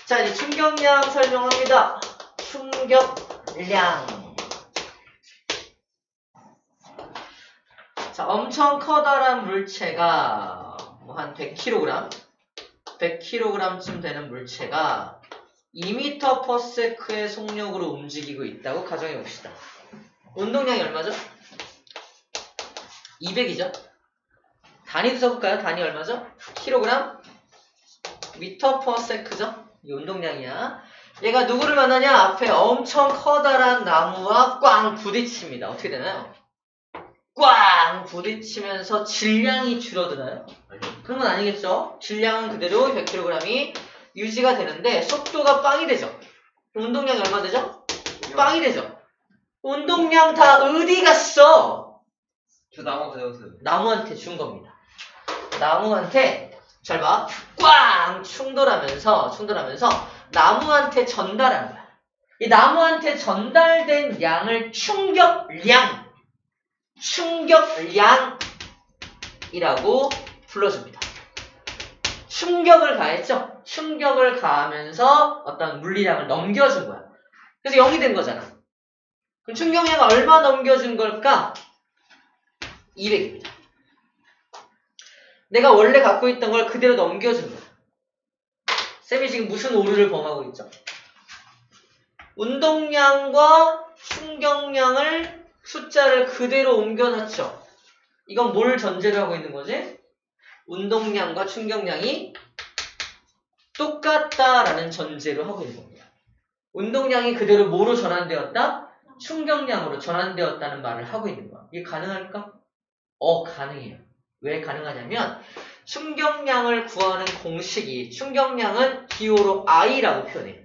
자, 이제 충격량 설명합니다. 충격량. 자, 엄청 커다란 물체가 뭐 한 100kg, 100kg쯤 되는 물체가 2m/s의 속력으로 움직이고 있다고 가정해 봅시다. 운동량이 얼마죠? 200이죠? 단위도 써볼까요? 단위 얼마죠? 킬로그램? m/s죠? 이 운동량이야. 얘가 누구를 만나냐? 앞에 엄청 커다란 나무와 꽝 부딪힙니다. 어떻게 되나요? 꽝 부딪히면서 질량이 줄어드나요? 그런 건 아니겠죠? 질량은 그대로 100kg이 유지가 되는데 속도가 빵이 되죠? 운동량이 얼마 되죠? 빵이 되죠? 운동량 다 어디 갔어? 저 나무 가져왔어요. 나무한테 준 겁니다. 나무한테 잘 봐. 꽝 충돌하면서 나무한테 전달한 거야. 이 나무한테 전달된 양을 충격량이라고 불러줍니다. 충격을 가했죠? 충격을 가하면서 어떤 물리량을 넘겨준 거야. 그래서 0이 된 거잖아. 그럼 충격량을 얼마 넘겨준 걸까? 200입니다. 내가 원래 갖고 있던 걸 그대로 넘겨준 거야. 쌤이 지금 무슨 오류를 범하고 있죠? 운동량과 충격량을 숫자를 그대로 옮겨놨죠. 이건 뭘 전제로 하고 있는 거지? 운동량과 충격량이 똑같다라는 전제로 하고 있는 겁니다. 운동량이 그대로 뭐로 전환되었다? 충격량으로 전환되었다는 말을 하고 있는 거야. 이게 가능할까? 가능해요. 왜 가능하냐면 충격량을 구하는 공식이 충격량은 기호로 I라고 표현해요.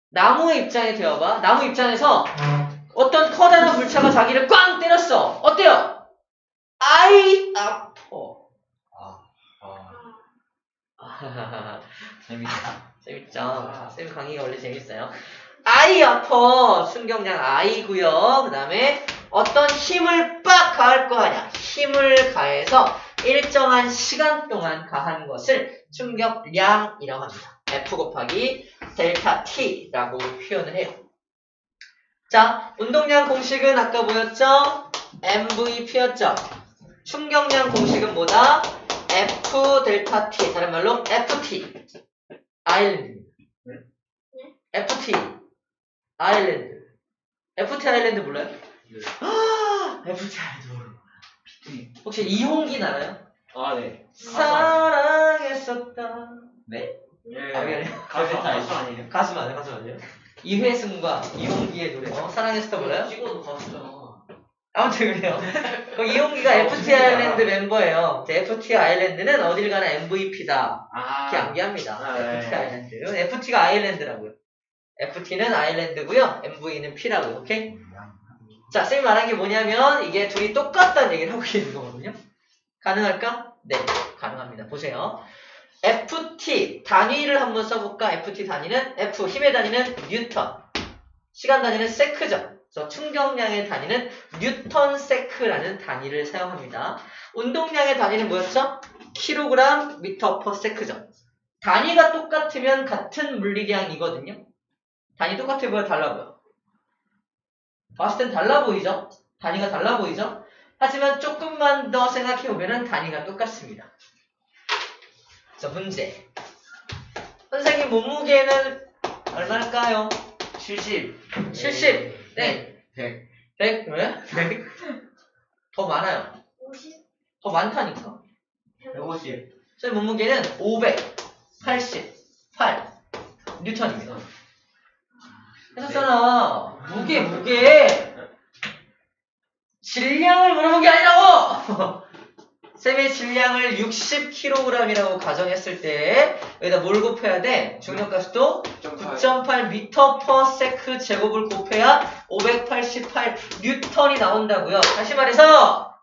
나무의 입장에 되어봐. 나무 입장에서 어떤 커다란 물체가 자기를 꽝 때렸어. 어때요? I 아파. 재밌다. 재밌죠? 쌤 강의가 원래 재밌어요. I 아파. 충격량 I고요. 그 다음에 어떤 힘을 빡 가할 거 아니야. 힘을 가해서 일정한 시간 동안 가한 것을 충격량이라고 합니다. F 곱하기 델타 T라고 표현을 해요. 자, 운동량 공식은 아까 뭐였죠? MVP였죠? 충격량 공식은 뭐다? F 델타 T. 다른 말로 FT. 아일랜드입니다. FT. 아일랜드. FT 아일랜드 몰라요? FT 아일랜드 모르는 거야. 혹시 이홍기 알아요? 아, 네. 사랑했었다. 네? 네. 미안해. 가수 아니에요? 가수 맞아요. 이회승과 이홍기의 노래. 사랑했었다 몰라요? 찍어도 가수잖아. 아무튼 그래요. 그럼 이홍기가 FT 아일랜드 멤버예요. FT 아일랜드는 어딜 가나 MVP다. 이렇게 암기합니다. FT 아일랜드. FT가 아일랜드라고요. FT는 아일랜드고요. MV는 P라고요. 오케이? 자, 쌤이 말한 게 뭐냐면 이게 둘이 똑같다는 얘기를 하고 있는 거거든요. 가능할까? 네, 가능합니다. 보세요. FT 단위를 한번 써볼까? FT 단위는 F 힘의 단위는 뉴턴, 시간 단위는 세크죠. 그래서 충격량의 단위는 뉴턴 세크라는 단위를 사용합니다. 운동량의 단위는 뭐였죠? 킬로그램 미터 퍼 세크죠. 단위가 똑같으면 같은 물리량이거든요. 단위 똑같아 보여? 달라 보여? 봤을 땐 달라 보이죠? 단위가 달라 보이죠? 하지만 조금만 더 생각해보면 단위가 똑같습니다. 자, 문제. 선생님 몸무게는 얼마일까요? 70. 70. 네. 100. 100. 왜? 100? 더 많아요. 50? 더 많다니까. 150. 선생님 몸무게는 588 뉴턴입니다. 했었잖아. 무게. 질량을 물어본 게 아니라고! 쌤의 질량을 60kg이라고 가정했을 때 여기다 뭘 곱해야 돼? 중력가속도 9.8m/s 제곱을 곱해야 588 뉴턴이 나온다고요. 다시 말해서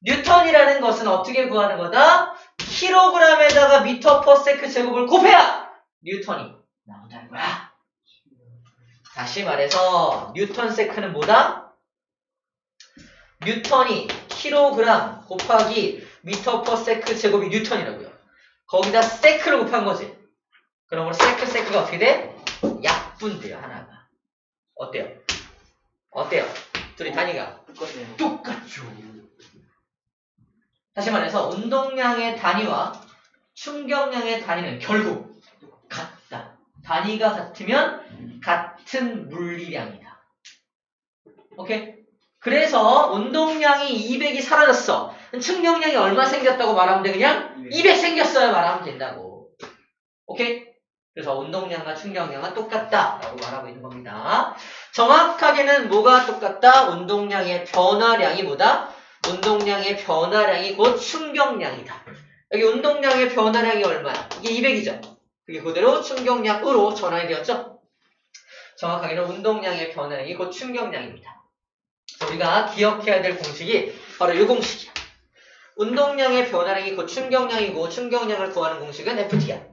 뉴턴이라는 것은 어떻게 구하는 거다? 킬로그램에다가 m/s 제곱을 곱해야 뉴턴이 나온다는 거야. 다시 말해서 뉴턴 세크는 뭐다? 뉴턴이 킬로그램 곱하기 m/s 제곱이 뉴턴이라고요. 거기다 세크를 곱한 거지. 그러므로 세크가 어떻게 돼? 약분돼요, 하나가. 어때요? 둘이 단위가 똑같죠. 다시 말해서 운동량의 단위와 충격량의 단위는 결국 같다. 단위가 같으면 같은 물리량이다. 오케이? 그래서 운동량이 200이 사라졌어. 충격량이 얼마 생겼다고 말하면 돼? 그냥 200 생겼어요 말하면 된다고. 오케이? 그래서 운동량과 충격량은 똑같다라고 말하고 있는 겁니다. 정확하게는 뭐가 똑같다? 운동량의 변화량이 뭐다? 운동량의 변화량이 곧 충격량이다. 여기 운동량의 변화량이 얼마야? 이게 200이죠. 그게 그대로 충격량으로 전환이 되었죠. 정확하게는 운동량의 변화량이 곧 충격량입니다. 우리가 기억해야 될 공식이 바로 이 공식이야. 운동량의 변화량이 곧 충격량이고 충격량을 구하는 공식은 FT야.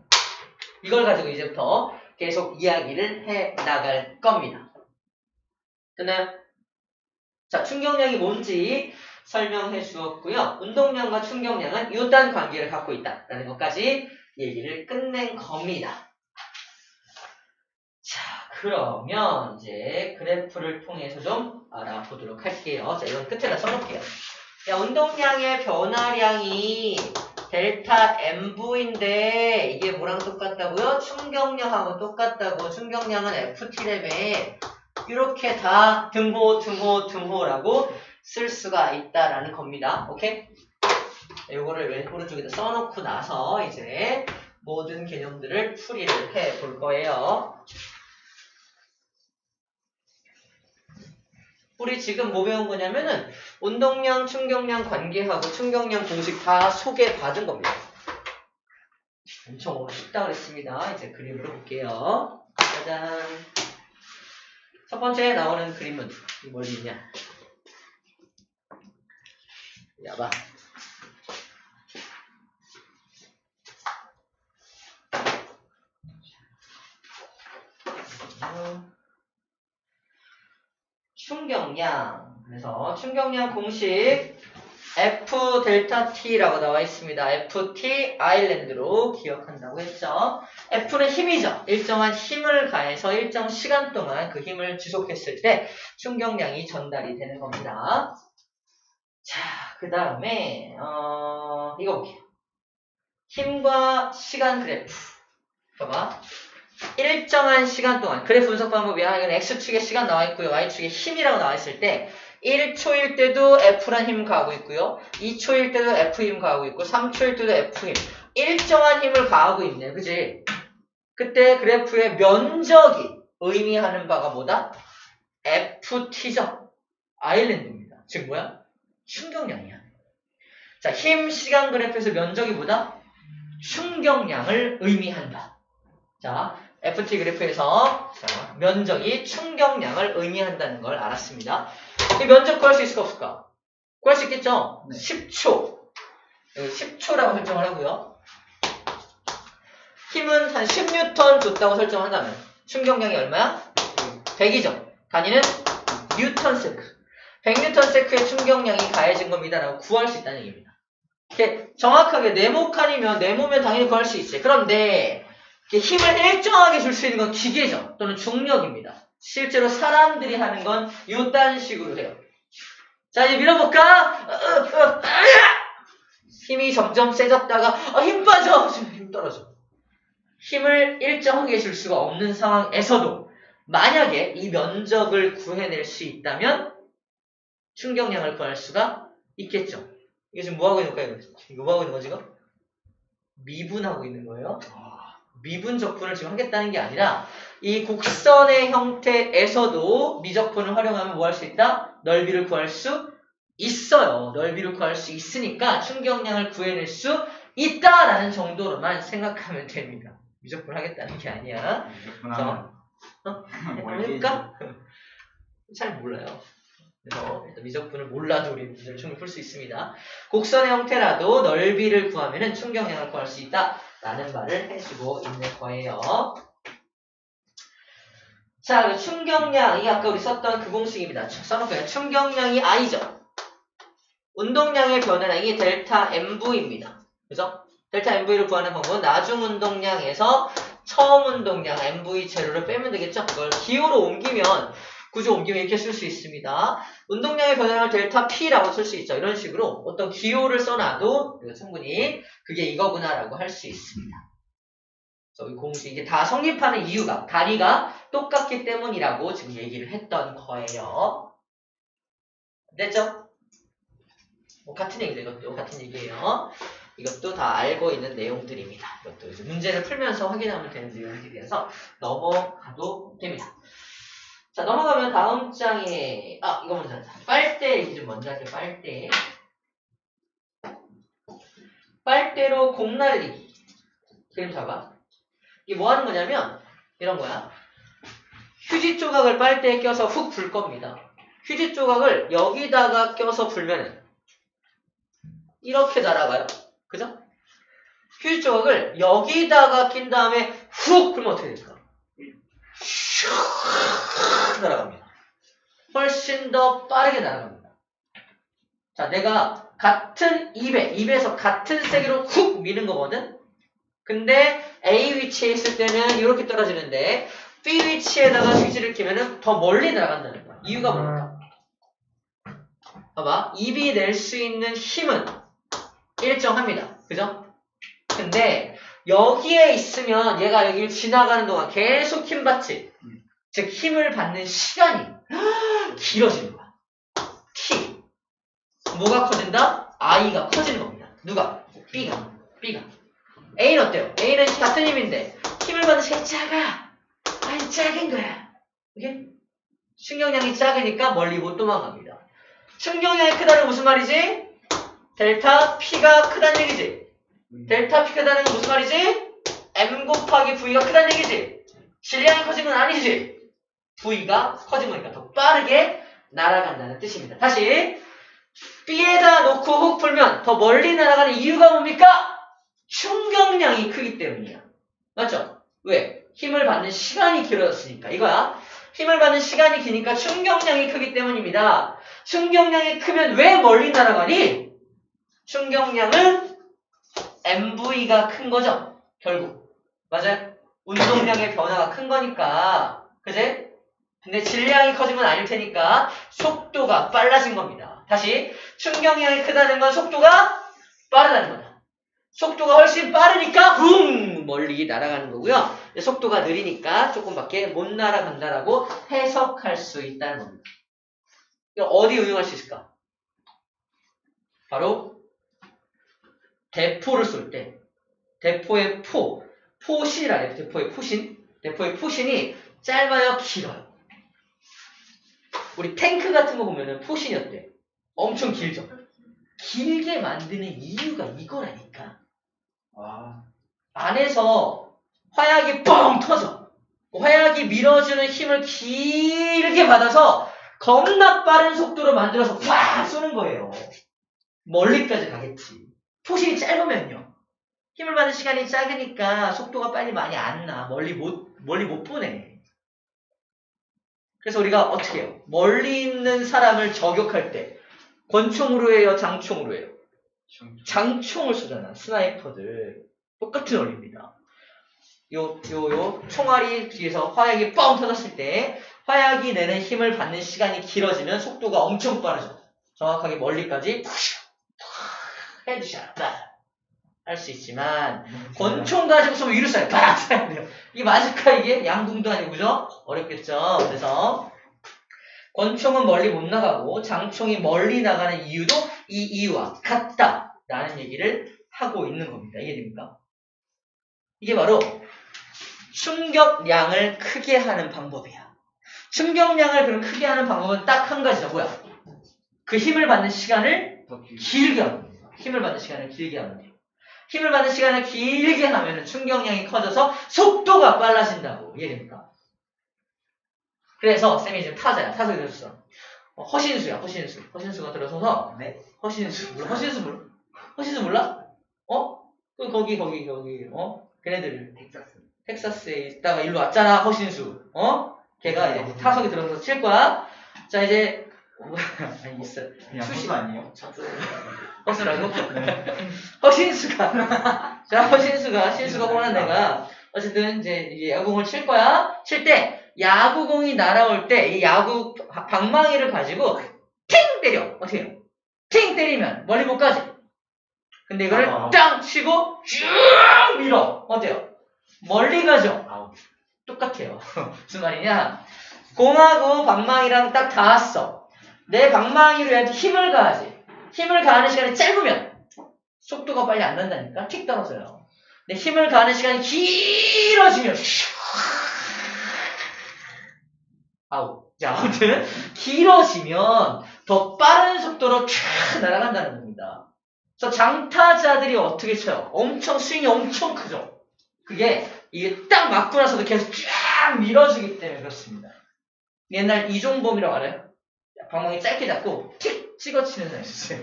이걸 가지고 이제부터 계속 이야기를 해 나갈 겁니다. 됐나요? 자, 충격량이 뭔지 설명해 주었고요. 운동량과 충격량은 유단 관계를 갖고 있다라는 것까지 얘기를 끝낸 겁니다. 자, 그러면 이제 그래프를 통해서 좀 알아보도록 할게요. 자, 이건 끝에다 써놓을게요. 야, 운동량의 변화량이 델타 MV인데 이게 뭐랑 똑같다고요? 충격량하고 똑같다고. 충격량은 FT라며 이렇게 다 등호라고 쓸 수가 있다라는 겁니다. 오케이? 요거를 오른쪽에다 써놓고 나서 이제 모든 개념들을 풀이를 해 볼 거예요. 우리 지금 뭐 배운 거냐면은 운동량, 충격량 관계하고 충격량 공식 다 소개받은 겁니다. 엄청 쉽다 그랬습니다. 이제 그림으로 볼게요. 짜잔. 첫 번째 나오는 그림은 뭘 있냐? 야봐. 충격량. 그래서 충격량 공식 F 델타 T라고 나와 있습니다. FT 아일랜드로 기억한다고 했죠. F는 힘이죠. 일정한 힘을 가해서 일정 시간 동안 그 힘을 지속했을 때 충격량이 전달이 되는 겁니다. 자, 그 다음에 이거 볼게요. 힘과 시간 그래프. 봐봐. 일정한 시간 동안 그래프 분석 방법이야. 이건 X축에 시간 나와 있고요. Y축에 힘이라고 나와 있을 때 1초일 때도 F란 힘 가하고 있고요. 2초일 때도 F 힘 가하고 있고 3초일 때도 F 힘. 일정한 힘을 가하고 있네. 그지? 그때 그래프의 면적이 의미하는 바가 뭐다? FT죠. 아일랜드입니다. 즉 뭐야? 충격량이야. 자, 힘 시간 그래프에서 면적이 뭐다? 충격량을 의미한다. 자, FT 그래프에서 자, 면적이 충격량을 의미한다는 걸 알았습니다. 이 면적 구할 수 있을까 없을까? 구할 수 있겠죠? 네. 10초. 10초라고 설정을 하고요. 힘은 한 10뉴턴 줬다고 설정한다면 충격량이 얼마야? 100이죠. 단위는 뉴턴세크. 100뉴턴세크의 충격량이 가해진 겁니다라고 구할 수 있다는 얘기입니다. 이렇게 정확하게 네모칸이면 네모면 당연히 구할 수 있어요. 그런데 힘을 일정하게 줄 수 있는 건 기계죠. 또는 중력입니다. 실제로 사람들이 하는 건 이딴 식으로 해요. 자, 이제 밀어볼까? 힘이 점점 세졌다가 힘 빠져! 힘 떨어져. 힘을 일정하게 줄 수가 없는 상황에서도 만약에 이 면적을 구해낼 수 있다면 충격량을 구할 수가 있겠죠. 이게 지금 뭐하고 있는 거예요? 이거 뭐하고 있는 거지, 지금? 미분하고 있는 거예요. 미분 적분을 지금 하겠다는 게 아니라 이 곡선의 형태에서도 미적분을 활용하면 뭐 할 수 있다? 넓이를 구할 수 있어요. 넓이를 구할 수 있으니까 충격량을 구해낼 수 있다라는 정도로만 생각하면 됩니다. 미적분을 하겠다는 게 아니야. 자, 한번 해볼까? 잘 몰라요. 그래서 일단 미적분을 몰라도 우리 문제를 충분히 풀 수 있습니다. 곡선의 형태라도 넓이를 구하면 충격량을 구할 수 있다 라는 말을 해주고 있는 거예요. 자, 충격량이 아까 우리 썼던 그 공식입니다. 써놓을게요. 충격량이 I죠. 운동량의 변화량이 델타 MV입니다. 그죠? 델타 MV를 구하는 방법은 나중 운동량에서 처음 운동량 MV 제로를 빼면 되겠죠? 그걸 기호로 옮기면 구조 옮기면 이렇게 쓸 수 있습니다. 운동량의 변화를 델타 P라고 쓸 수 있죠. 이런 식으로 어떤 기호를 써놔도 충분히 그게 이거구나라고 할 수 있습니다. 저희 공식 이게 다 성립하는 이유가 다리가 똑같기 때문이라고 지금 얘기를 했던 거예요. 됐죠? 뭐 같은 얘기죠. 이것도 같은 얘기예요. 이것도 다 알고 있는 내용들입니다. 이것도 이제 문제를 풀면서 확인하면 되는 내용들이라서 넘어가도 됩니다. 자, 넘어가면 다음 장에 이거 먼저 하자. 빨대 얘기 좀 먼저 할게요. 빨대로 공 나르기. 그림 잡아. 이게 뭐 하는 거냐면 이런 거야. 휴지 조각을 빨대에 껴서 훅 불 겁니다. 휴지 조각을 여기다가 껴서 불면 이렇게 날아가요. 그죠? 휴지 조각을 여기다가 낀 다음에 훅 불면 어떻게 될까? 슉 날아갑니다. 훨씬 더 빠르게 날아갑니다. 자, 내가 같은 입에서 같은 세기로 훅 미는 거거든? 근데 A 위치에 있을 때는 이렇게 떨어지는데 B 위치에다가 휴지를 끼면은 더 멀리 날아간다는 거야. 이유가 뭘까? 봐봐. 입이 낼 수 있는 힘은 일정합니다. 그죠? 근데 여기에 있으면 얘가 여기를 지나가는 동안 계속 힘 받지? 즉 힘을 받는 시간이 길어지는 거야. T. 뭐가 커진다? I가 커지는 겁니다. 누가? B가. A는 어때요? A는 같은 힘인데 힘을 받는 시간이 작아. 아니 작은 거야. 이게 충격량이 작으니까 멀리 못 도망갑니다. 충격량이 크다는 무슨 말이지? 델타 P가 크다는 얘기지. 델타 P가 크다는 건 무슨 말이지? M 곱하기 V가 크다는 얘기지. 질량이 커진 건 아니지. V가 커진 거니까 더 빠르게 날아간다는 뜻입니다. 다시 B에다 놓고 훅 풀면 더 멀리 날아가는 이유가 뭡니까? 충격량이 크기 때문이야. 맞죠? 왜? 힘을 받는 시간이 길어졌으니까. 이거야. 힘을 받는 시간이 기니까 충격량이 크기 때문입니다. 충격량이 크면 왜 멀리 날아가니? 충격량은 MV가 큰 거죠. 결국. 맞아요? 운동량의 변화가 큰 거니까. 그제? 근데 질량이 커진 건 아닐 테니까 속도가 빨라진 겁니다. 다시 충격량이 크다는 건 속도가 빠르다는 거다. 속도가 훨씬 빠르니까 붕 멀리 날아가는 거고요. 속도가 느리니까 조금밖에 못 날아간다라고 해석할 수 있다는 겁니다. 이거 어디 응용할 수 있을까? 바로 대포를 쏠 때 대포의 포신이라요. 대포의 포신이 짧아요, 길어요. 우리 탱크 같은 거 보면은 포신이 어때? 엄청 길죠? 길게 만드는 이유가 이거라니까. 안에서 화약이 뻥 터져. 화약이 밀어주는 힘을 길게 받아서 겁나 빠른 속도로 만들어서 확 쏘는 거예요. 멀리까지 가겠지. 포신이 짧으면요. 힘을 받는 시간이 작으니까 속도가 빨리 많이 안 나. 멀리 못 보내. 그래서 우리가 어떻게 해요? 멀리 있는 사람을 저격할 때 권총으로 해요? 장총으로 해요? 장총을 쏘잖아. 스나이퍼들. 똑같은 원리입니다. 요 총알이 뒤에서 화약이 뻥 터졌을 때 화약이 내는 힘을 받는 시간이 길어지면 속도가 엄청 빠르죠. 정확하게 멀리까지 헤드샷 할 수 있지만 권총 가지고 쏘면 위로 쏴요. 팍 쏴야 돼요. 이게 맞을까 이게? 양궁도 아니고 그죠? 어렵겠죠. 그래서 권총은 멀리 못 나가고 장총이 멀리 나가는 이유도 이 이유와 같다라는 얘기를 하고 있는 겁니다. 이해됩니까? 이게 바로 충격량을 크게 하는 방법이야. 충격량을 그럼 크게 하는 방법은 딱 한 가지죠. 뭐야? 그 힘을 받는 시간을 길게 하는 겁니다. 힘을 받는 시간을 길게 하는 거예요. 힘을 받는 시간을 길게 하면 충격량이 커져서 속도가 빨라진다고. 이해됩니까? 그래서 쌤이 지금 타석이 들었어. 허신수야. 허신수가 들어서서 네? 허신수 몰라? 거기 걔네들 텍사스에 있다가 일로 왔잖아. 허신수. 걔가 이제 타석에 들어서 칠 거야. 자 이제 아니 있어. 수시 아니에요? 허수라고? 허신수가 신수가 뻔한 애가 어쨌든 이제 야구공을 칠 거야. 칠 때 야구공이 날아올 때 이 야구 방망이를 가지고 팅 때려. 어떻게 해요? 팅 때리면 멀리 못 가지. 근데 이거를 땅 치고 쭉 밀어. 어때요? 멀리 가죠. 똑같아요. 무슨 말이냐? 공하고 방망이랑 딱 닿았어. 내 방망이로 해야지 힘을 가하지. 힘을 가하는 시간이 짧으면 속도가 빨리 안 난다니까. 틱 떨어져요. 근데 힘을 가하는 시간이 길어지면 자, 아무튼 길어지면 더 빠른 속도로 쫙 날아간다는 겁니다. 그래서 장타자들이 어떻게 쳐요? 엄청 스윙이 엄청 크죠. 그게 이게 딱 맞고 나서도 계속 쫙 밀어주기 때문에 그렇습니다. 옛날 이종범이라고 알아요? 방망이 짧게 잡고 틱 찍어치는 사람이 있어요.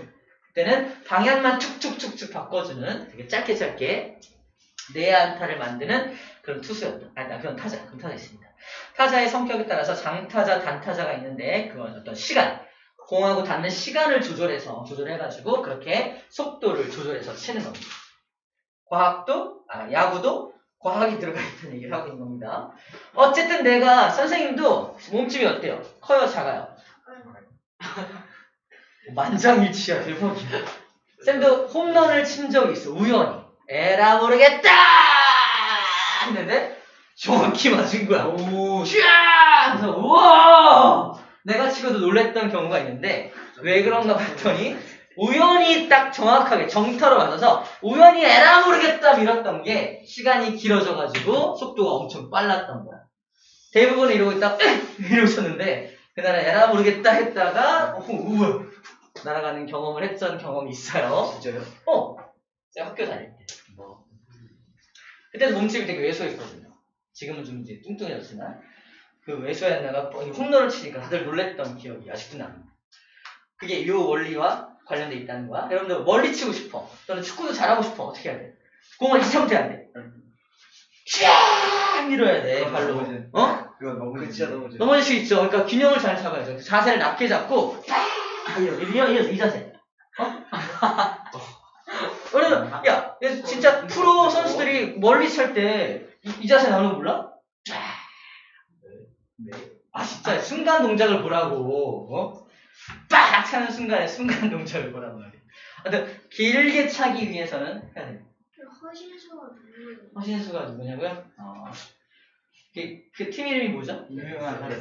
그때는 방향만 툭툭툭툭 바꿔주는 되게 짧게 내야 안타를 만드는 그런 투수였다. 그런 타자 있습니다. 타자의 성격에 따라서 장타자, 단타자가 있는데 그건 어떤 시간, 공하고 닿는 시간을 조절해가지고 그렇게 속도를 조절해서 치는 겁니다. 야구도 과학이 들어가 있다는 얘기를 하고 있는 겁니다. 어쨌든 선생님도 몸집이 어때요? 커요, 작아요? 만장일치야, 대박이야. 쌤도 홈런을 친 적이 있어, 우연히. 에라 모르겠다! 했는데 정확히 맞은 거야. 오, 슈아! 그래서 우와! 내가 치고도 놀랬던 경우가 있는데 왜 그런가 봤더니 우연히 딱 정확하게 정타로 맞아서 우연히 에라 모르겠다 밀었던 게 시간이 길어져가지고 속도가 엄청 빨랐던 거야. 대부분은 이러고 있다 이러고 있었는데 그날은 에라 모르겠다 했다가 우와 날아가는 경험을 했던 경험이 있어요. 진짜요? 제가 학교 다닐 때. 그때도 몸집이 되게 왜소했거든요. 지금은 좀 이제 뚱뚱해졌지만 그 왜소했다가 홈런을 치니까 다들 놀랬던 기억이 아직도 납니다. 그게 이 원리와 관련돼 있다는 거야. 여러분들 멀리 치고 싶어. 또는 축구도 잘하고 싶어. 어떻게 해야 돼? 공을 이렇게 해야 돼. 쫙 밀어야 돼. 발로. 그거 너무 진짜 넘어져. 넘어질 수 있죠. 그러니까 균형을 잘 잡아야죠. 자세를 낮게 잡고 이 자세. 야, 진짜 프로 선수들이 멀리 찰 때 이 자세 나오는 거 몰라? 네. 진짜 순간 동작을 보라고. 빡 차는 순간 동작을 보란 말이야. 하여튼 길게 차기 위해서는 해야 돼. 허신수가 누구냐고요? 그 팀 이름이 뭐죠? 유명한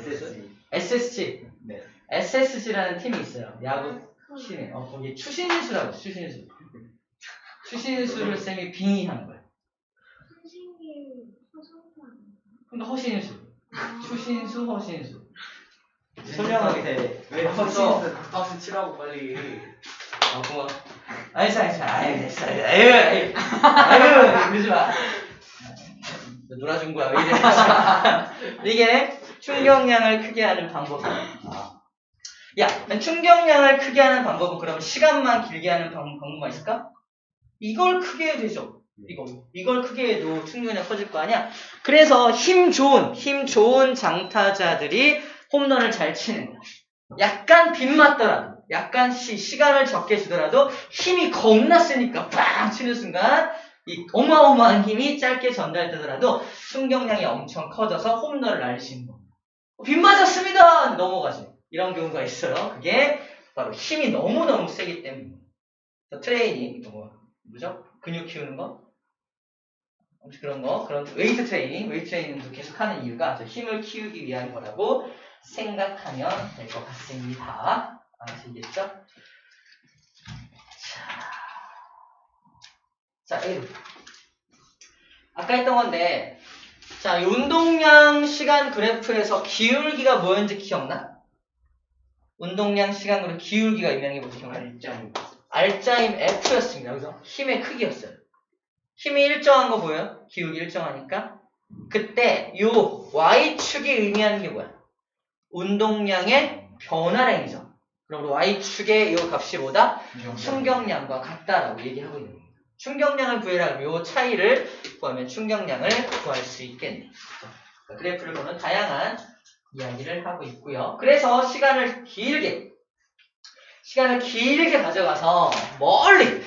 SSG. 네. SSG라는 팀이 있어요. 야구 팀에. 거기 추신수라고. 추신수를 쌤이 빙의한 거예요. 그러니까 허신수. 추신수, 허신수. 설명하게 돼. 왜 허신수 박수 치라고 빨리. 고마워. 알겠어. 아유, 그러지 마. 놀아준 거야. 왜 이래. 이게 충격량을 크게 하는 방법이야. 충격량을 크게 하는 방법은 그러면 시간만 길게 하는 방법만 있을까? 이걸 크게 해도 되죠. 이걸 크게 해도 충격량 커질 거 아니야? 그래서 힘 좋은 장타자들이 홈런을 잘 치는 거야. 약간 빗맞더라도, 약간 시간을 적게 주더라도 힘이 겁나 세니까 빵 치는 순간 이 어마어마한 힘이 짧게 전달되더라도 충격량이 엄청 커져서 홈런을 날리시는 겁니다. 빗맞았습니다! 넘어가죠. 이런 경우가 있어요. 그게 바로 힘이 너무너무 세기 때문입니다. 트레이닝, 뭐죠? 근육 키우는 거? 그런 웨이트 트레이닝도 계속 하는 이유가 힘을 키우기 위한 거라고 생각하면 될 것 같습니다. 아시겠죠? 자, 아까 했던 건데, 자, 운동량 시간 그래프에서 기울기가 뭐였는지 기억나? 운동량 시간 그래프 기울기가 있는 게 뭐지 기억나? 알짜임 F였습니다. 여기서 힘의 크기였어요. 힘이 일정한 거 보여요? 기울기 일정하니까. 그때 요 Y축이 의미하는 게 뭐야? 운동량의 변화량이죠. 그럼 Y축의 이 값이 뭐다? 충격량과 같다라고 얘기하고 있는 겁니다. 충격량을 구해라. 요 차이를 구하면 충격량을 구할 수 있겠네. 그래프를 보면 다양한 이야기를 하고 있고요. 그래서 시간을 길게 가져가서 멀리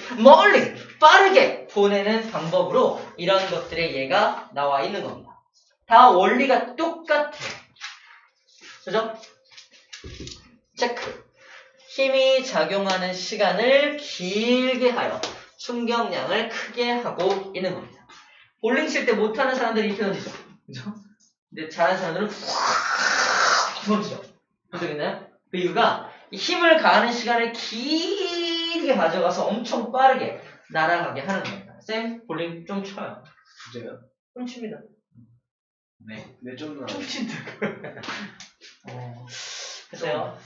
빠르게 보내는 방법으로 이런 것들의 예가 나와 있는 겁니다. 다 원리가 똑같아요. 그죠? 체크. 힘이 작용하는 시간을 길게 하여 충격량을 크게 하고 있는 겁니다. 볼링 칠 때 못하는 사람들이 이렇게 던지죠. 그죠? 근데 잘하는 사람들은 확 던지죠. 그렇겠나요? 그 이유가 이 힘을 가하는 시간을 길게 가져가서 엄청 빠르게 날아가게 하는 겁니다. 쌤, 볼링 좀 쳐요. 진짜요? 좀 칩니다. 네. 네, 좀 친다고요. 글쎄요.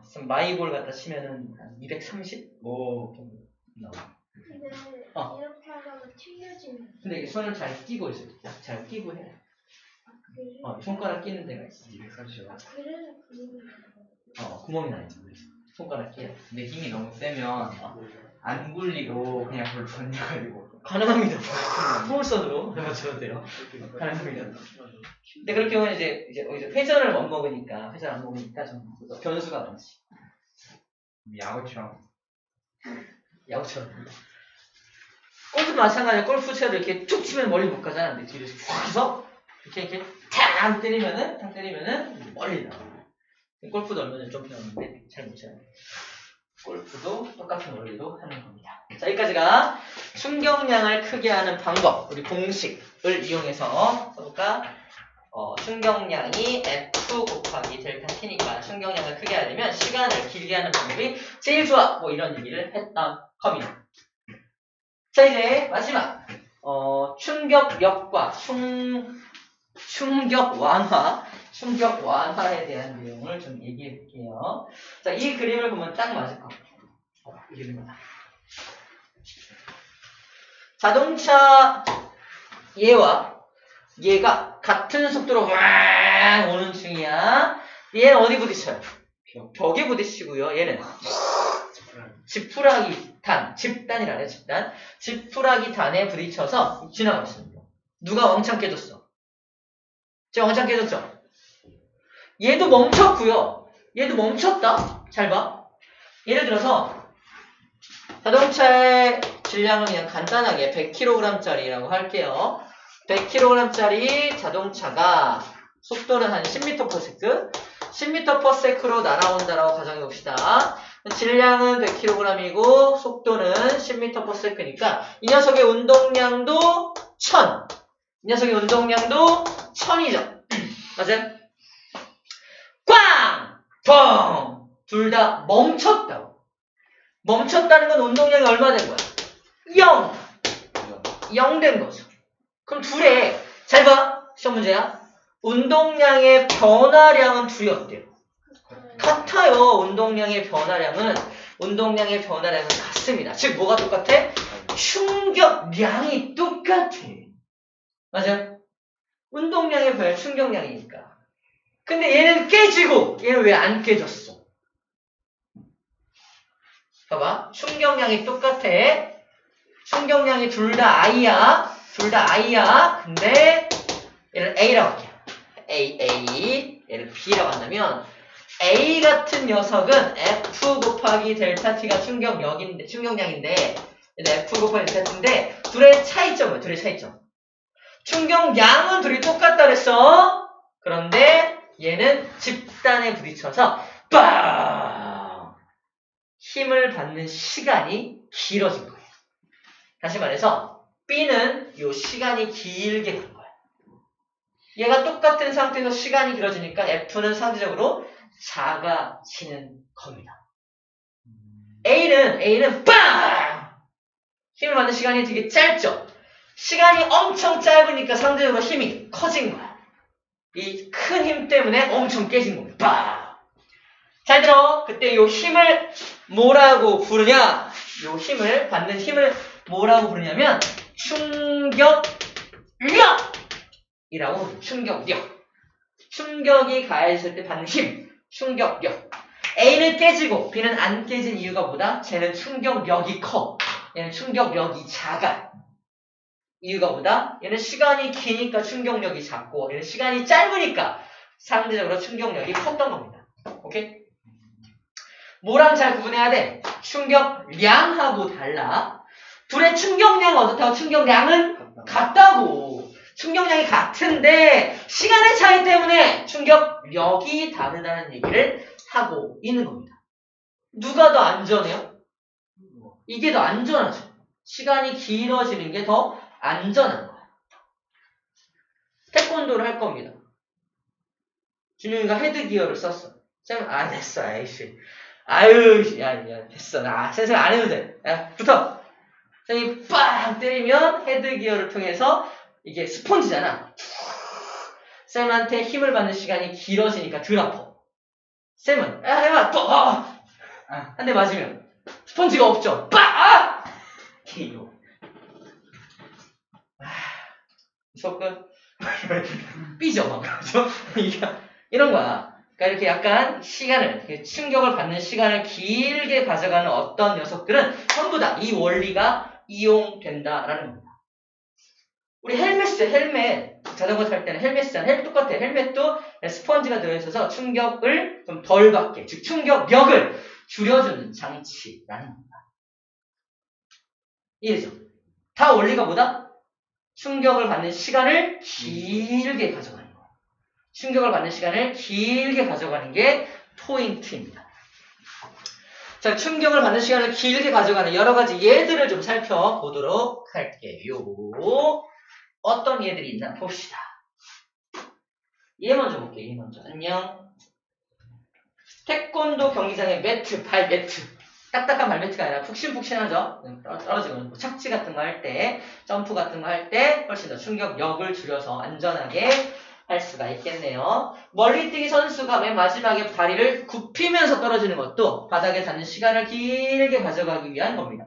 쌤 마이볼 갖다 치면은 한 230? 오. 나와. 근데 이렇게 하다가 튕겨지면 근데 이게 손을 잘 끼고 있어요. 잘 끼고 해야 돼. 그래서 손가락 끼는 데가 있어. 230원. 그래서 구멍이 구멍이 나요. 손가락 끼야. 근데 힘이 너무 세면 안 굴리고 그냥 그걸 던져가지고 가능합니다. 포물선으로 맞춰도 돼요. 가능합니다. 근데 그렇게 하면 이제 회전을 안 먹으니까 좀 변수가 많지. 야구처럼 야구처럼. 골프도 마찬가지야. 골프 채도 이렇게 쭉 치면 멀리 못 가잖아. 근데 뒤로 쭉 해서 이렇게 탁 때리면은 멀리 나와. 골프도 얼마 전에 좀 배웠는데 잘 못 쳐요. 골프도 똑같은 원리로 하는 겁니다. 자, 여기까지가 충격량을 크게 하는 방법, 우리 공식을 이용해서 써볼까? 충격량이 F 곱하기 델타 T니까 충격량을 크게 하려면 시간을 길게 하는 방법이 제일 좋아! 뭐 이런 얘기를 했던 겁니다. 자, 이제 마지막 충격력과 충격 완화에 대한 내용을 좀 얘기해 볼게요. 자, 이 그림을 보면 딱 맞을 것 같아요. 이 그림은. 자동차 얘가 같은 속도로 왕 오는 중이야. 얘는 어디 부딪혀요? 벽에 부딪히고요. 얘는 집단이라네, 집단. 지푸라기 단에 부딪혀서 지나가고 있습니다. 누가 왕창 깨졌어? 제가 왕창 깨졌죠? 얘도 멈췄고요. 얘도 멈췄다. 잘 봐. 예를 들어서 자동차의 질량을 그냥 간단하게 100kg짜리라고 할게요. 100kg짜리 자동차가 속도는 한 10m/s 10m/s로 날아온다라고 가정해봅시다. 질량은 100kg이고 속도는 10m/s니까 이 녀석의 운동량도 1000. 이 녀석의 운동량도 1000이죠. 맞아요? 꽝! 펑! 둘 다 멈췄다고. 멈췄다는 건 운동량이 얼마 된 거야? 0 된 거죠. 그럼 둘의, 잘 봐. 시험 문제야. 운동량의 변화량은 둘이 어때요? 같아요. 운동량의 변화량은 같습니다. 즉 뭐가 똑같아? 충격량이 똑같아. 맞아요? 운동량의 변화, 충격량이니까. 근데 얘는 깨지고 얘는 왜 안 깨졌어? 봐봐. 충격량이 똑같아. 충격량이 둘 다 I야. 근데 얘를 A라고 할게요. A. 얘를 B라고 한다면 A 같은 녀석은 F 곱하기 델타 T가 충격량인데 얘는 F 곱하기 델타 T인데 둘의 차이점은 충격량은 둘이 똑같다 그랬어. 그런데 얘는 집단에 부딪혀서 빵! 힘을 받는 시간이 길어진 거예요. 다시 말해서 B는 요 시간이 길게 간 거야. 얘가 똑같은 상태에서 시간이 길어지니까 F는 상대적으로 작아지는 겁니다. A는 빵! 힘을 받는 시간이 되게 짧죠? 시간이 엄청 짧으니까 상대적으로 힘이 커진 거야. 이 큰 힘 때문에 엄청 깨진 겁니다. 빵! 잘 들어. 그때 요 힘을 뭐라고 부르냐? 요 힘을 받는 힘을 뭐라고 부르냐면 충격력이라고 부르죠. 충격력. 충격이 가해졌을 때 받는 힘. 충격력. A는 깨지고 B는 안 깨진 이유가 뭐다? 쟤는 충격력이 커. 얘는 충격력이 작아. 이유가 뭐다? 얘는 시간이 기니까 충격력이 작고 얘는 시간이 짧으니까 상대적으로 충격력이 컸던 겁니다. 오케이? 뭐랑 잘 구분해야 돼? 충격량하고 달라. 둘의 충격량은 어떻다고? 충격량은 같다고. 충격량이 같은데 시간의 차이 때문에 충격력이 다르다는 얘기를 하고 있는 겁니다. 누가 더 안전해요? 이게 더 안전하죠. 시간이 길어지는 게 더 안전한 거야. 태권도를 할 겁니다. 준용이가 헤드기어를 썼어. 쌤, 됐어, 아이씨. 아유, 야, 됐어. 선생님 안 해도 돼. 야, 붙어. 선생님이 빵 때리면 헤드기어를 통해서 이게 스펀지잖아. 쌤한테 힘을 받는 시간이 길어지니까 덜 아파. 쌤은, 해봐, 또, 한 대 맞으면 스펀지가 없죠. 빵! KO. 무섭군. 삐져, 막. 그러죠? 이런 거야. 그러니까 이렇게 약간 시간을, 충격을 받는 시간을 길게 가져가는 어떤 녀석들은 전부 다 이 원리가 이용된다라는 겁니다. 우리 헬멧, 자전거 탈 때는 헬멧이잖아. 헬멧 똑같아. 헬멧도 스펀지가 들어있어서 충격을 좀 덜 받게, 즉 충격력을 줄여주는 장치라는 겁니다. 이해죠? 다 원리가 뭐다? 충격을 받는 시간을 길게 가져가는 거예요. 충격을 받는 시간을 길게 가져가는 게 포인트입니다. 자, 충격을 받는 시간을 길게 가져가는 여러 가지 예들을 좀 살펴보도록 할게요. 어떤 예들이 있나 봅시다. 얘 먼저 볼게요. 얘 먼저. 안녕. 태권도 경기장의 매트, 발 매트. 딱딱한 발 매트가 아니라 푹신푹신하죠. 떨어지고 착지 같은 거 할 때, 점프 같은 거 할 때 훨씬 더 충격력을 줄여서 안전하게 할 수가 있겠네요. 멀리뛰기 선수가 맨 마지막에 다리를 굽히면서 떨어지는 것도 바닥에 닿는 시간을 길게 가져가기 위한 겁니다.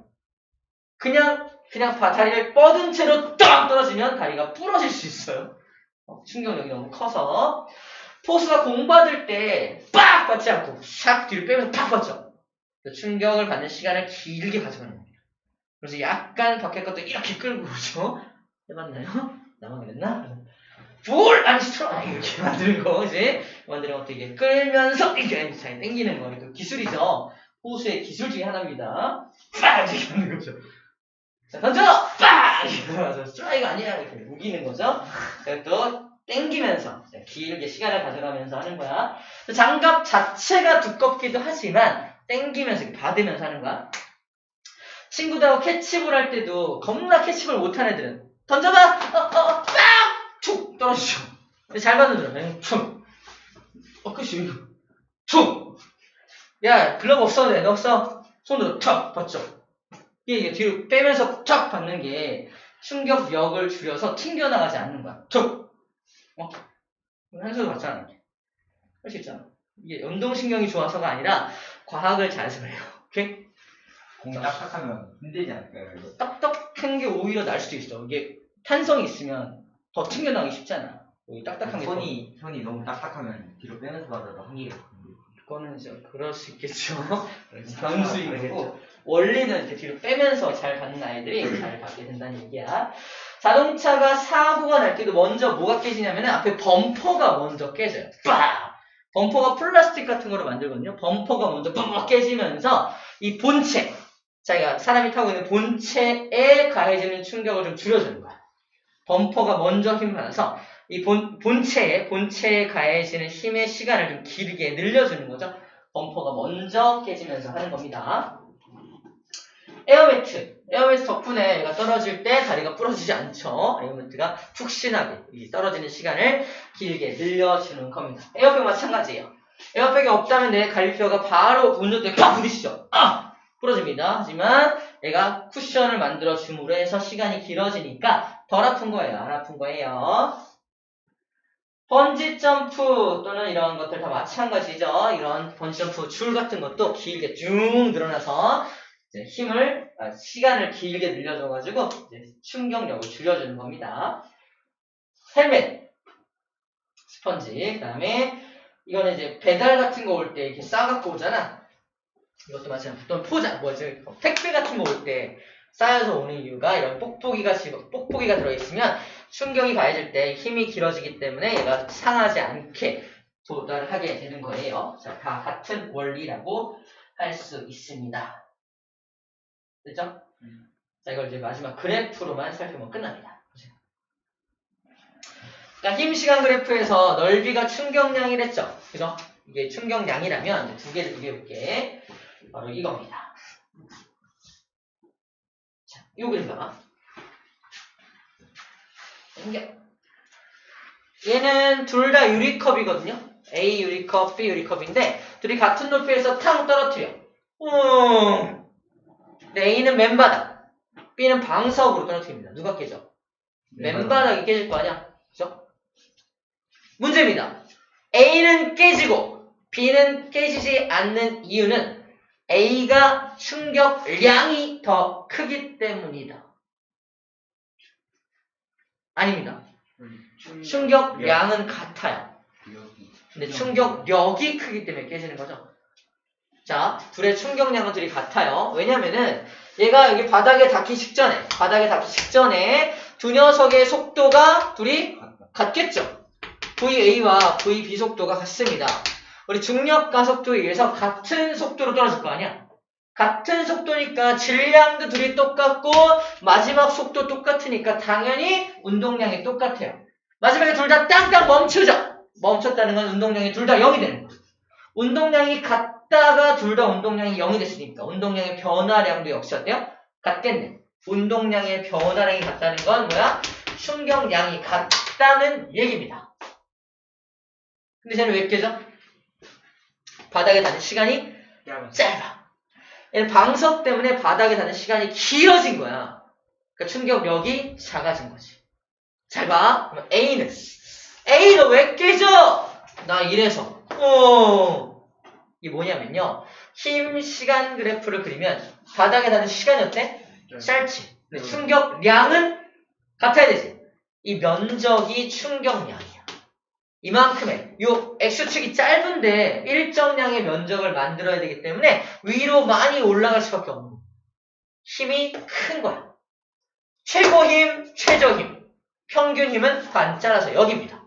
그냥 다리를 뻗은 채로 딱 떨어지면 다리가 부러질 수 있어요. 충격력이 너무 커서. 포수가 공 받을 때 빡 받지 않고 샥 뒤로 빼면서 팍 받죠. 충격을 받는 시간을 길게 가져가는 겁니다. 그래서 약간 밖에 것도 이렇게 끌고 오죠. 해봤나요? 나만 그랬나? 볼! 아니 스트라이크 이렇게 만드는 거 이제 만드는 것도 이게 끌면서 이렇게 잘 당기는 거. 이거 기술이죠. 포수의 기술 중에 하나입니다. 빡! 이렇게 하는 거죠. 자, 던져! 빡! 이러면서 스트라이크 아니야 이렇게 우기는 거죠. 또 당기면서 길게 시간을 가져가면서 하는 거야. 장갑 자체가 두껍기도 하지만 당기면서 받으면서 하는 거야. 친구들하고 캐치볼 할 때도 겁나 캐치볼 못하는 애들은 던져봐! 빡! 툭! 떨어지죠. 근데 잘 받는 툭! 그치. 툭! 야, 글러브 없어? 내 없어? 손으로 탁! 받죠. 이게 뒤로 빼면서 탁! 받는 게 충격력을 줄여서 튕겨나가지 않는 거야. 툭! 한소도 봤잖아. 할 수 있잖아. 이게 운동신경이 좋아서가 아니라 과학을 잘해서 그래요. 오케이? 공이 딱딱하면 힘들지 않을까요? 이거? 딱딱한 게 오히려 날 수도 있어. 이게 탄성이 있으면 더 튕겨나가기 쉽잖아. 여기 딱딱한 게 손이 너무 딱딱하면 뒤로 빼면서 받아도 한계가 있거든요. 그거는 이제 그럴 수 있겠죠. 변수이고 원리는 이렇게 뒤로 빼면서 잘 받는 아이들이 잘 받게 된다는 얘기야. 자동차가 사고가 날 때도 먼저 뭐가 깨지냐면 앞에 범퍼가 먼저 깨져요. 빡! 범퍼가 플라스틱 같은 거로 만들거든요. 범퍼가 먼저 빡 깨지면서 이 본체, 자기가 사람이 타고 있는 본체에 가해지는 충격을 좀 줄여주는 거야. 범퍼가 먼저 힘을 받아서 이 본체에 가해지는 힘의 시간을 좀 길게 늘려주는 거죠. 범퍼가 먼저 깨지면서 하는 겁니다. 에어매트 덕분에 얘가 떨어질 때 다리가 부러지지 않죠. 에어매트가 푹신하게 이 떨어지는 시간을 길게 늘려주는 겁니다. 에어백 마찬가지예요. 에어백이 없다면 내 갈비뼈가 바로 운전대에 팍 부딪히죠. 부러집니다. 하지만 얘가 쿠션을 만들어 줌으로 해서 시간이 길어지니까 덜 아픈 거예요. 안 아픈 거예요. 번지점프 또는 이런 것들 다 마찬가지죠. 이런 번지점프 줄 같은 것도 길게 쭉 늘어나서 이제 시간을 길게 늘려줘가지고 이제 충격력을 줄여주는 겁니다. 헬멧, 스펀지, 그 다음에 이거는 이제 배달 같은 거 올 때 이렇게 싸갖고 오잖아. 이것도 마찬가지. 또는 포장, 택배 같은 거 올 때 쌓여서 오는 이유가 이런 뽁뽁이가 들어있으면 충격이 가해질 때 힘이 길어지기 때문에 얘가 상하지 않게 도달하게 되는 거예요. 자, 다 같은 원리라고 할 수 있습니다. 됐죠? 자, 이걸 이제 마지막 그래프로만 살펴보면 끝납니다. 그러니까 힘 시간 그래프에서 넓이가 충격량이랬죠. 그죠? 이게 충격량이라면 두 개를 비교해볼게. 바로 이겁니다. 자, 이 그림 봐봐. 얘는 둘 다 유리컵이거든요. A 유리컵, B 유리컵인데 둘이 같은 높이에서 탕 떨어뜨려. 근데 A는 맨바닥, B는 방석으로 떨어뜨립니다. 누가 깨져? 맨바닥이 깨질 거 아니야? 그죠? 문제입니다. A는 깨지고 B는 깨지지 않는 이유는 A가 충격량이 더 크기 때문이다. 아닙니다. 충격량은 같아요. 근데 충격력이 크기 때문에 깨지는 거죠. 자, 둘의 충격량은 둘이 같아요. 왜냐면은 얘가 여기 바닥에 닿기 직전에 두 녀석의 속도가 둘이 같겠죠. VA와 VB 속도가 같습니다. 우리 중력 가속도에 의해서 같은 속도로 떨어질 거 아니야. 같은 속도니까 질량도 둘이 똑같고 마지막 속도 똑같으니까 당연히 운동량이 똑같아요. 마지막에 둘 다 땅땅 멈추죠. 멈췄다는 건 운동량이 둘 다 0이 되는 거예요. 운동량이 같다가 둘 다 운동량이 0이 됐으니까 운동량의 변화량도 역시 어때요? 같겠네. 운동량의 변화량이 같다는 건 뭐야? 충격량이 같다는 얘기입니다. 근데 쟤는 왜 깨져? 바닥에 닿는 시간이 짧아. 얘는 방석 때문에 바닥에 닿는 시간이 길어진 거야. 그러니까 충격력이 작아진 거지. 잘 봐. 그럼 A는 왜 깨져? 나 이래서. 이게 뭐냐면요. 힘 시간 그래프를 그리면 바닥에 닿는 시간이 어때? 짧지. 근데 충격량은 같아야 되지. 이 면적이 충격량이야. 이만큼의 요 X축이 짧은데 일정량의 면적을 만들어야 되기 때문에 위로 많이 올라갈 수밖에 없는 거야. 힘이 큰 거야. 최고 힘, 최저 힘, 평균 힘은 반짜라서 여기입니다.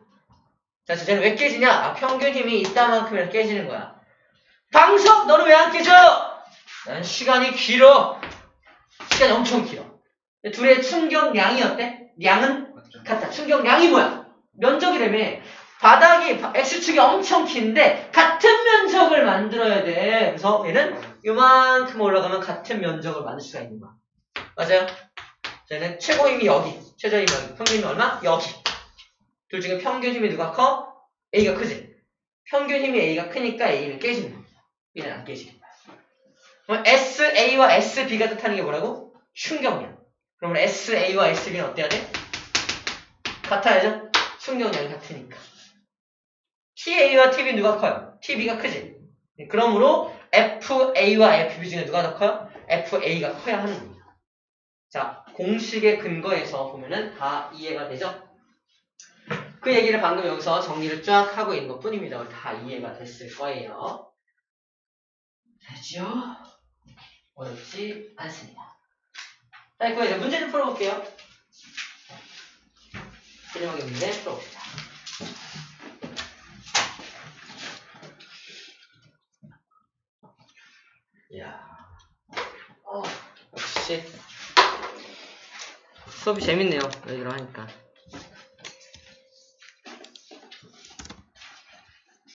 자, 쟤는 왜 깨지냐? 평균 힘이 이따만큼이나 깨지는 거야. 방석, 너는 왜 안 깨져? 난 시간이 길어. 시간이 엄청 길어. 둘의 충격량이 어때? 량은 같다. 충격량이 뭐야? 면적이라며. 바닥이 X축이 엄청 긴데 같은 면적을 만들어야 돼. 그래서 얘는 요만큼 올라가면 같은 면적을 만들 수가 있는 거야. 맞아요? 얘는 최고 힘이 여기, 최저 힘이 여기, 평균 힘이 얼마? 여기. 둘 중에 평균 힘이 누가 커? A가 크지. 평균 힘이 A가 크니까 A는 깨지는 거야. B는 안 깨지는 거야. 그럼 SA와 SB가 뜻하는 게 뭐라고? 충격량. 그러면 SA와 SB는 어때야 돼? 같아야죠? 충격량이 같으니까. TA와 TB 누가 커요? TB가 크지. 그러므로 FA와 FB 중에 누가 더 커요? FA가 커야 하는 겁니다. 자, 공식의 근거에서 보면은 다 이해가 되죠? 그 얘기를 방금 여기서 정리를 쫙 하고 있는 것 뿐입니다. 다 이해가 됐을 거예요. 되죠? 어렵지 않습니다. 자, 이거 이제 문제 좀 풀어볼게요. 실력의 문제 풀어봅시다. 이야, 역시 수업이 재밌네요. 얘들아 하니까.